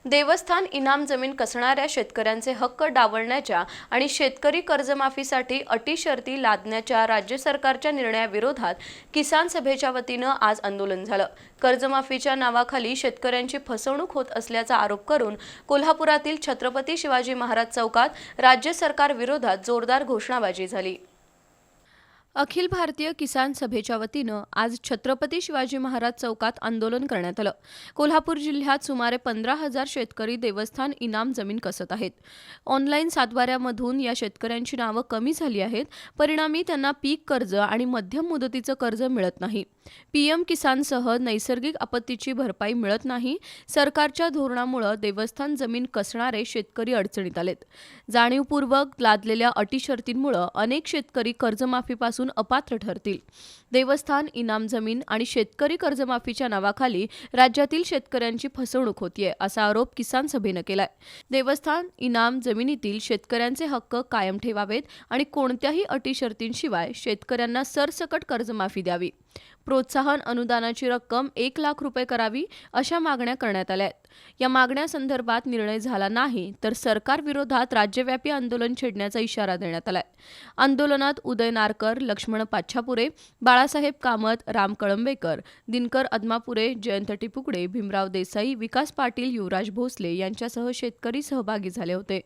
देवस्थान इनाम जमीन कसणाऱ्या शेतकऱ्यांचे हक्क डावलण्याच्या आणि शेतकरी कर्जमाफीसाठी अटी शर्ती लादण्याच्या राज्य सरकारच्या निर्णयाविरोधात किसान सभेच्या वतीनं आज आंदोलन झालं। कर्जमाफीच्या नावाखाली शेतकऱ्यांची फसवणूक होत असल्याचा आरोप करून कोल्हापुरातील छत्रपती शिवाजी महाराज चौकात राज्य सरकार विरोधात जोरदार घोषणाबाजी झाली। अखिल भारतीय किसान सभेच्या वतीनं आज छत्रपती शिवाजी महाराज चौकात आंदोलन करण्यात आलं। कोल्हापूर जिल्ह्यात सुमारे 15,000 शेतकरी देवस्थान इनाम जमीन कसत आहेत। ऑनलाईन सातबाऱ्यामधून या शेतकऱ्यांची नावं कमी झाली आहेत। परिणामी त्यांना पीक कर्ज आणि मध्यम मुदतीचं कर्ज मिळत नाही। पीएम किसानसह नैसर्गिक आपत्तीची भरपाई मिळत नाही। सरकारच्या धोरणामुळे देवस्थान जमीन कसणारे शेतकरी अडचणीत आलेत। जाणीवपूर्वक लादलेल्या अटी शर्तींमुळे अनेक शेतकरी कर्जमाफीपासून अपात्र ठरतील। देवस्थान इनाम जमीन आणि शेतकरी कर्जमाफीच्या नावाखाली राज्यातील शेतकऱ्यांची फसवणूक होतीये असा आरोप किसान सभेनं केलाय। देवस्थान इनाम जमिनीतील शेतकऱ्यांचे हक्क कायम ठेवावेत आणि कोणत्याही अटी शर्तींशिवाय शेतकऱ्यांना सरसकट कर्जमाफी द्यावी। प्रोत्साहन अनुदानाची रक्कम 1 लाख रुपये करावी अशा मागण्या करण्यात आल्या आहेत। या मागण्यासंदर्भात निर्णय झाला नाही तर सरकार विरोधात राज्यव्यापी आंदोलन छेडण्याचा इशारा देण्यात आलाय। आंदोलनात उदय नारकर, लक्ष्मण पाच्छापुरे, बाळासाहेब कामत, राम कळंबेकर, दिनकर अदमापुरे, जयंत टिपुकडे, भीमराव देसाई, विकास पाटील, युवराज भोसले यांच्यासह शेतकरी सहभागी झाले होते।